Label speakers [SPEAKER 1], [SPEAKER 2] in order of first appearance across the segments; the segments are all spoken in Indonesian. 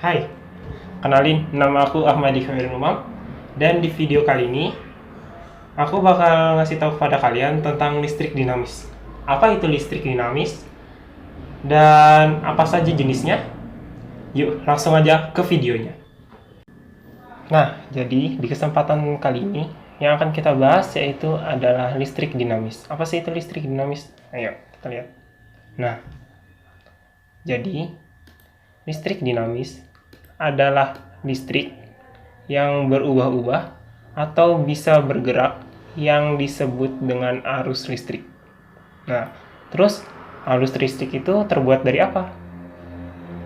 [SPEAKER 1] Hai, kenalin, nama aku Ahmadi Khairul Umam. Dan di video kali ini, aku bakal ngasih tahu kepada kalian tentang listrik dinamis. Apa itu listrik dinamis? Dan apa saja jenisnya? Yuk, langsung aja ke videonya. Nah, jadi di kesempatan kali ini, yang akan kita bahas yaitu adalah listrik dinamis. Apa sih itu listrik dinamis? Ayo, kita lihat. Nah, jadi listrik dinamis adalah listrik yang berubah-ubah atau bisa bergerak yang disebut dengan arus listrik. Nah, terus arus listrik itu terbuat dari apa?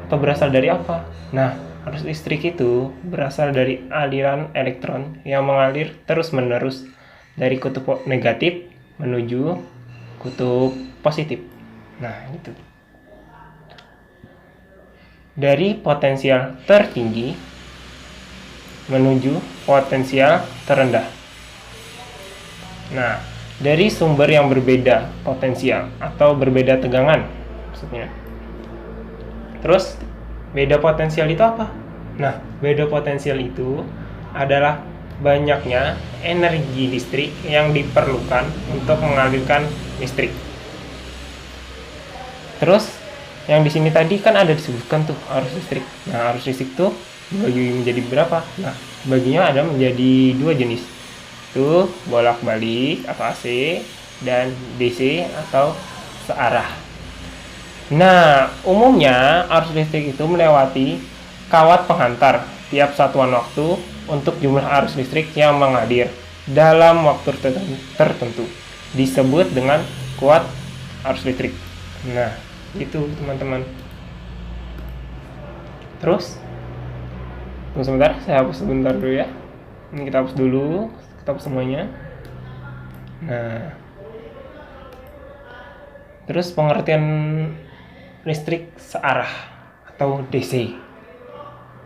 [SPEAKER 1] Atau berasal dari apa? Nah, arus listrik itu berasal dari aliran elektron yang mengalir terus-menerus dari kutub negatif menuju kutub positif. Nah, itu. Dari potensial tertinggi menuju potensial terendah. Nah, dari sumber yang berbeda potensial atau berbeda tegangan maksudnya. Terus, beda potensial itu apa? Nah, beda potensial itu adalah banyaknya energi listrik yang diperlukan untuk mengalirkan listrik. Terus, yang di sini tadi kan ada disebutkan tuh arus listrik. Nah, arus listrik tuh dibagi menjadi berapa? Nah, baginya ada menjadi dua jenis. Itu bolak-balik atau AC dan DC atau searah. Nah, umumnya arus listrik itu melewati kawat penghantar tiap satuan waktu untuk jumlah arus listrik yang mengalir dalam waktu tertentu. Disebut dengan kuat arus listrik. Nah, itu teman-teman. Terus tunggu sebentar, saya hapus sebentar dulu ya. Ini kita hapus dulu, kita hapus semuanya. Nah, terus pengertian listrik searah atau DC.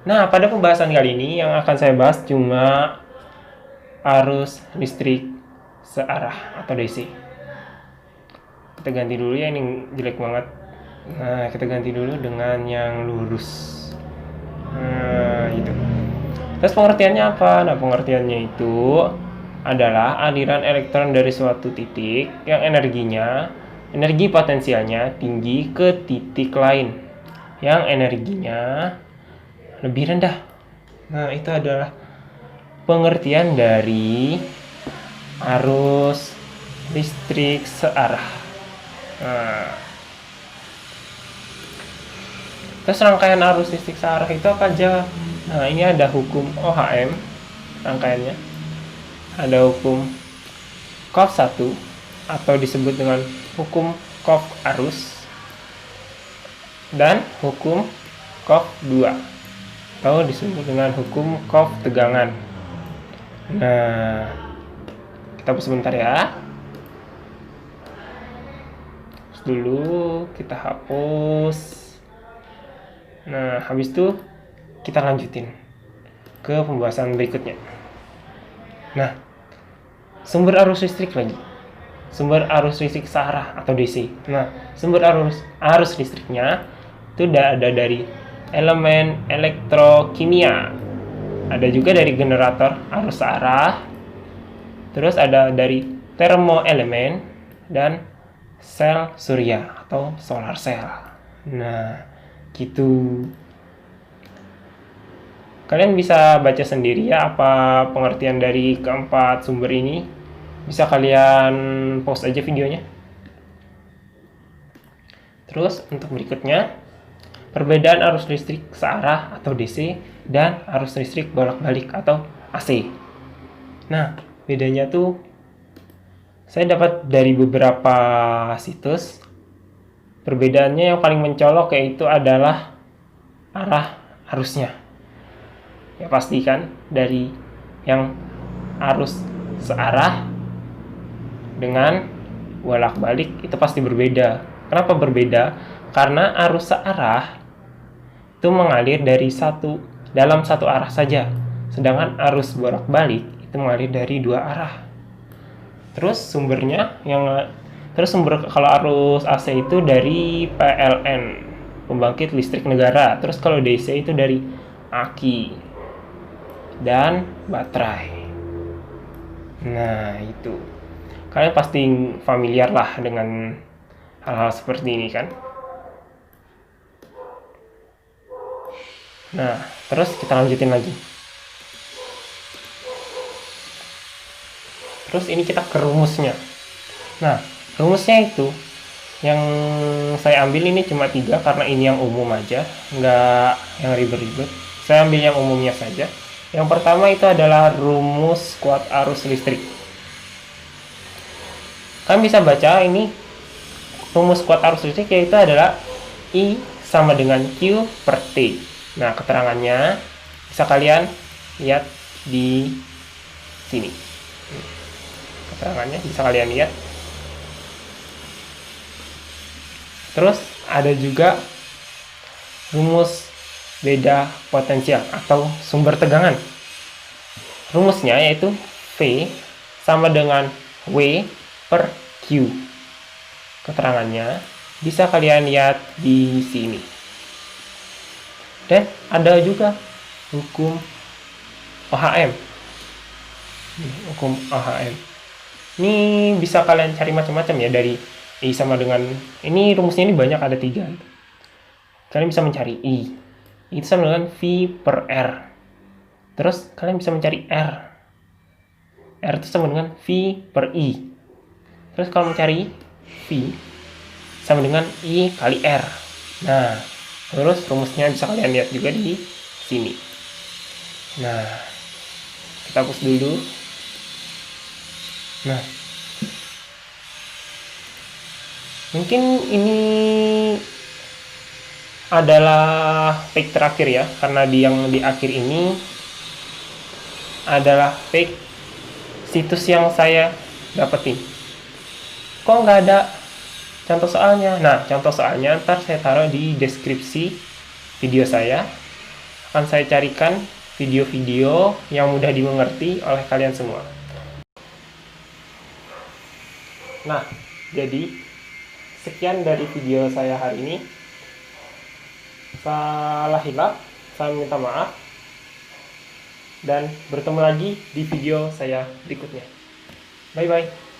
[SPEAKER 1] Nah, pada pembahasan kali ini yang akan saya bahas cuma arus listrik searah atau DC. Kita ganti dulu ya, ini jelek banget. Nah, kita ganti dulu dengan yang lurus. Nah, itu. Terus pengertiannya apa? Nah, pengertiannya itu adalah aliran elektron dari suatu titik yang energi potensialnya tinggi ke titik lain yang energinya lebih rendah. Nah, itu adalah pengertian dari arus listrik searah. Nah, terus rangkaian arus listrik searah itu apa aja? Nah, ini ada hukum OHM rangkaiannya. Ada hukum Coff 1 atau disebut dengan hukum Coff arus dan hukum Coff 2 atau disebut dengan hukum Coff tegangan. Nah, kita hapus sebentar ya. Dulu kita hapus. Nah, habis itu kita lanjutin ke pembahasan berikutnya. Nah, sumber arus listrik lagi. Sumber arus listrik searah atau DC. Nah, sumber arus listriknya itu ada dari elemen elektrokimia. Ada juga dari generator arus searah. Terus ada dari termoelemen dan sel surya atau solar cell. Nah, gitu. Kalian bisa baca sendiri ya apa pengertian dari keempat sumber ini. Bisa kalian pause aja videonya. Terus untuk berikutnya, perbedaan arus listrik searah atau DC dan arus listrik bolak-balik atau AC. Nah, bedanya tuh saya dapat dari beberapa situs. Perbedaannya yang paling mencolok yaitu adalah arah arusnya. Ya pasti kan dari yang arus searah dengan bolak-balik itu pasti berbeda. Kenapa berbeda? Karena arus searah itu mengalir dalam satu arah saja. Sedangkan arus bolak-balik itu mengalir dari dua arah. Terus sumber kalau arus AC itu dari PLN, pembangkit listrik negara. Terus kalau DC itu dari aki dan baterai. Nah, itu. Kalian pasti familiar lah dengan hal-hal seperti ini kan? Nah, terus kita lanjutin lagi. Terus ini kita ke rumusnya. Nah, rumusnya itu yang saya ambil ini cuma 3 karena ini yang umum aja, nggak yang ribet-ribet. Saya ambil yang umumnya saja. Yang pertama itu adalah rumus kuat arus listrik. Kalian bisa baca ini rumus kuat arus listrik, yaitu adalah I sama dengan Q per T. Nah, keterangannya bisa kalian lihat di sini. Keterangannya bisa kalian lihat. Terus ada juga rumus beda potensial atau sumber tegangan. Rumusnya yaitu V sama dengan W per Q. Keterangannya bisa kalian lihat di sini. Dan ada juga hukum OHM. Hukum OHM. Ini bisa kalian cari macam-macam ya, dari I sama dengan, ini rumusnya ini banyak, ada 3. Kalian bisa mencari I itu sama dengan V per R. Terus kalian bisa mencari R itu sama dengan V per I. Terus kalau mencari V sama dengan I kali R. Nah, terus rumusnya bisa kalian lihat juga di sini. Nah, kita hapus dulu. Nah, mungkin ini adalah fake terakhir ya, karena yang di akhir ini adalah fake situs yang saya dapetin. Kok nggak ada contoh soalnya? Nah, contoh soalnya ntar saya taruh di deskripsi video saya. Akan saya carikan video-video yang mudah dimengerti oleh kalian semua. Nah, jadi sekian dari video saya hari ini. Salah hilap, saya minta maaf, dan bertemu lagi di video saya berikutnya. Bye bye.